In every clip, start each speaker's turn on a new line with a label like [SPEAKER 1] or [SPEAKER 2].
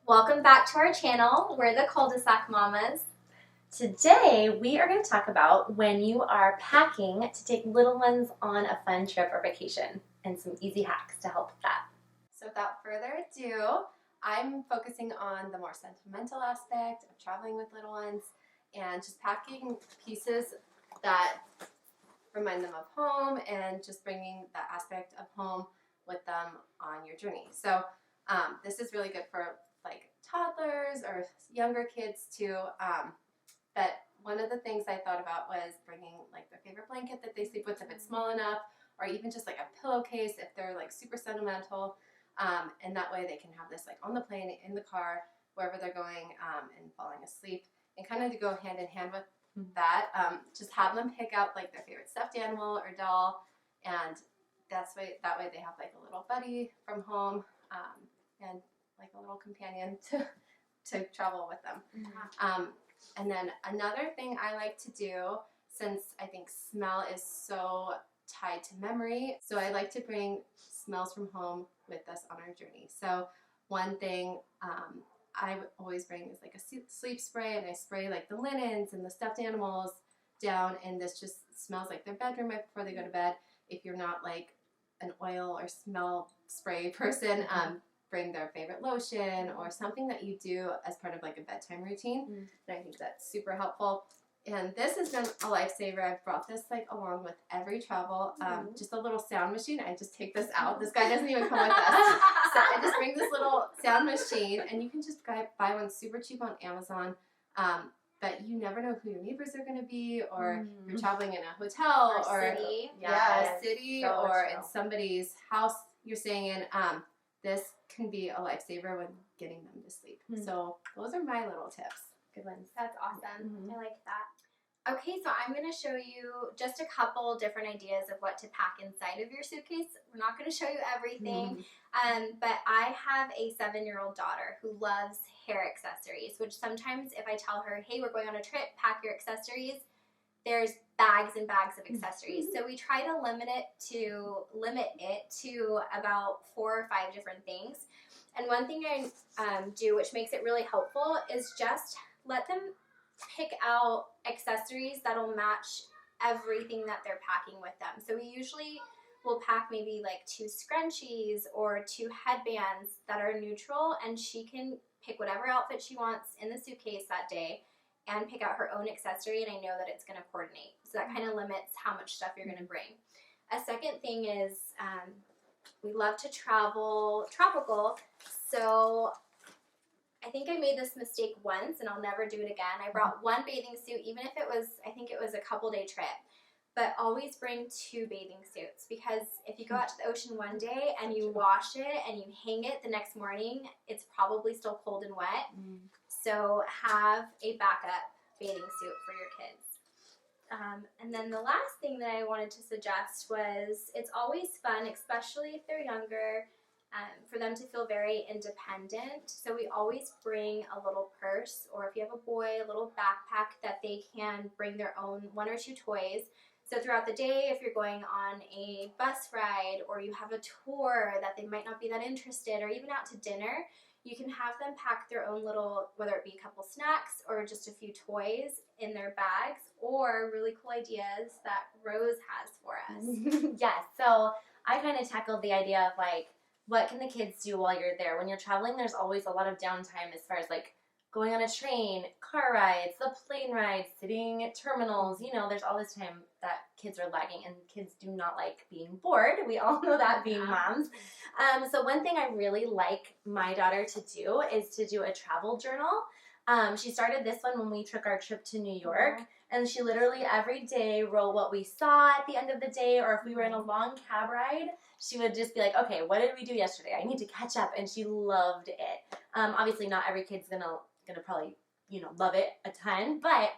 [SPEAKER 1] Welcome back to our channel. We're the cul-de-sac mamas.
[SPEAKER 2] Today we are going to talk about when you are packing to take little ones on a fun trip or vacation and some easy hacks to help with that.
[SPEAKER 3] So without further ado, I'm focusing on the more sentimental aspect of traveling with little ones and just packing pieces that remind them of home and just bringing that aspect of home with them on your journey. So this is really good for like toddlers or younger kids too. But one of the things I thought about was bringing like their favorite blanket that they sleep with if it's small enough, or even just like a pillowcase if they're like super sentimental. And that way they can have this like on the plane, in the car, wherever they're going, and falling asleep. And kind of to go hand in hand with that, just have them pick out like their favorite stuffed animal or doll, and that way they have like a little buddy from home, and like a little companion to travel with them. And then another thing I like to do, since I think smell is so tied to memory, so I like to bring smells from home with us on our journey. So one thing I always bring is like a sleep spray, and I spray like the linens and the stuffed animals down, and this just smells like their bedroom right before they go to bed. If you're not like an oil or smell spray person, bring their favorite lotion or something that you do as part of like a bedtime routine. And I think that's super helpful. And this has been a lifesaver. I've brought this like along with every travel. Just a little sound machine. I just take this out. This guy doesn't even come with us. So I just bring this little sound machine, and you can just buy one super cheap on Amazon. But you never know who your neighbors are going to be, or you're traveling in a hotel or
[SPEAKER 1] city.
[SPEAKER 3] a city,
[SPEAKER 2] so
[SPEAKER 3] or
[SPEAKER 2] true.
[SPEAKER 3] in somebody's house you're staying in. This can be a lifesaver when getting them to sleep. So those are my little tips.
[SPEAKER 2] Good ones.
[SPEAKER 1] That's awesome. I like that. Okay, so I'm going to show you just a couple different ideas of what to pack inside of your suitcase. We're not going to show you everything, but I have a 7-year-old daughter who loves hair accessories, which sometimes if I tell her, hey, we're going on a trip, pack your accessories, there's bags and bags of accessories. So we try to limit it to about 4 or 5 different things. And one thing I do, which makes it really helpful, is just let them pick out accessories that'll match everything that they're packing with them. So we usually will pack maybe like 2 scrunchies or 2 headbands that are neutral, and she can pick whatever outfit she wants in the suitcase that day and pick out her own accessory, and I know that it's going to coordinate. So that kind of limits how much stuff you're going to bring. A second thing is we love to travel tropical, so I think I made this mistake once, and I'll never do it again. I brought 1 bathing suit, even if I think it was a couple-day trip, but always bring 2 bathing suits, because if you go out to the ocean one day and you wash it and you hang it the next morning, it's probably still cold and wet. So have a backup bathing suit for your kids. And then the last thing that I wanted to suggest was it's always fun, especially if they're younger, for them to feel very independent. So we always bring a little purse, or if you have a boy, a little backpack that they can bring their own 1 or 2 toys. So throughout the day, if you're going on a bus ride or you have a tour that they might not be that interested, or even out to dinner, you can have them pack their own little, whether it be a couple snacks or just a few toys in their bags, or really cool ideas that Rose has for us.
[SPEAKER 2] Yes, so I kind of tackled the idea of like, what can the kids do while you're there? When you're traveling, there's always a lot of downtime as far as like going on a train, car rides, the plane rides, sitting at terminals. You know, there's all this time that kids are lagging, and kids do not like being bored. We all know that, being moms. So one thing I really like my daughter to do is to do a travel journal. She started this one when we took our trip to New York, and she literally every day wrote what we saw at the end of the day, or if we were in a long cab ride, she would just be like, okay, what did we do yesterday? I need to catch up, and she loved it. Obviously, not every kid's gonna probably, love it a ton, but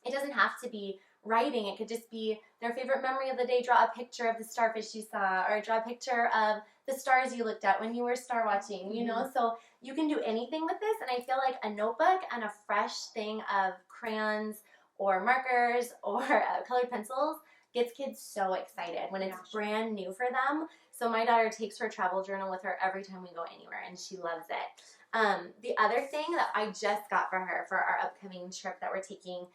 [SPEAKER 2] it doesn't have to be writing. It could just be their favorite memory of the day. Draw a picture of the starfish you saw, or draw a picture of the stars you looked at when you were star watching, so you can do anything with this. And I feel like a notebook and a fresh thing of crayons or markers or colored pencils gets kids so excited when it's
[SPEAKER 1] Yeah.
[SPEAKER 2] brand new for them. So my daughter takes her travel journal with her every time we go anywhere, and she loves it. The other thing that I just got for her for our upcoming trip that we're taking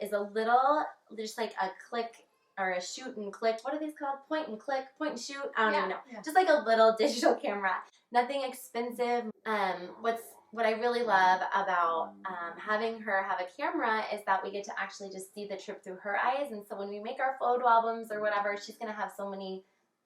[SPEAKER 2] is a little, just like a click or a shoot and click. What are these called? Point and click, point and shoot. I don't even know.
[SPEAKER 3] Yeah.
[SPEAKER 2] Just like a little digital camera. Nothing expensive. What I really love about having her have a camera is that we get to actually just see the trip through her eyes. And so when we make our photo albums or whatever, she's going to have so many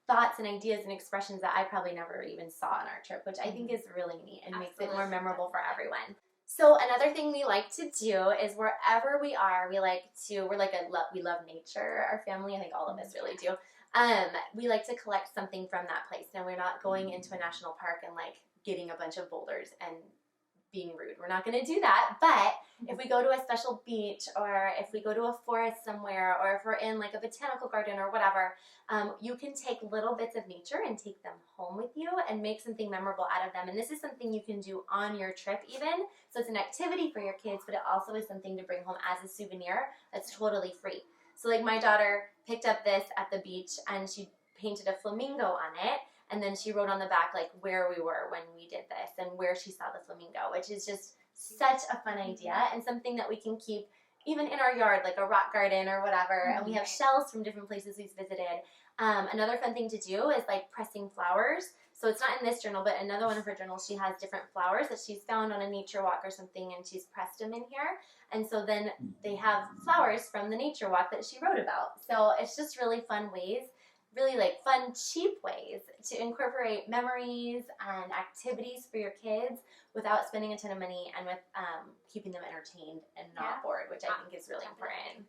[SPEAKER 2] thoughts and ideas and expressions that I probably never even saw on our trip, which I think is really neat and makes it more memorable for everyone. So another thing we like to do is wherever we are, we love nature, our family. I think all of us really do. We like to collect something from that place. Now, we're not going into a national park and like getting a bunch of boulders and being rude. We're not going to do that. But if we go to a special beach, or if we go to a forest somewhere, or if we're in like a botanical garden or whatever, you can take little bits of nature and take them home with you and make something memorable out of them. And this is something you can do on your trip even. So it's an activity for your kids, but it also is something to bring home as a souvenir that's totally free. So like my daughter picked up this at the beach and she painted a flamingo on it. And then she wrote on the back, like, where we were when we did this and where she saw the flamingo, which is just such a fun idea and something that we can keep even in our yard, like a rock garden or whatever. And we have shells from different places we've visited. Another fun thing to do is, like, pressing flowers. So it's not in this journal, but another one of her journals, she has different flowers that she's found on a nature walk or something, and she's pressed them in here. And so then they have flowers from the nature walk that she wrote about. So it's just really fun ways, really like fun, cheap ways to incorporate memories and activities for your kids without spending a ton of money and with keeping them entertained and not bored, which I think is really important.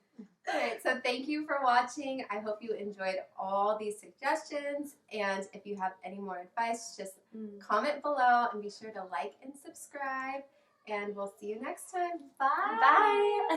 [SPEAKER 3] All right, so thank you for watching. I hope you enjoyed all these suggestions. And if you have any more advice, just comment below and be sure to like and subscribe. And we'll see you next time. Bye.
[SPEAKER 2] Bye.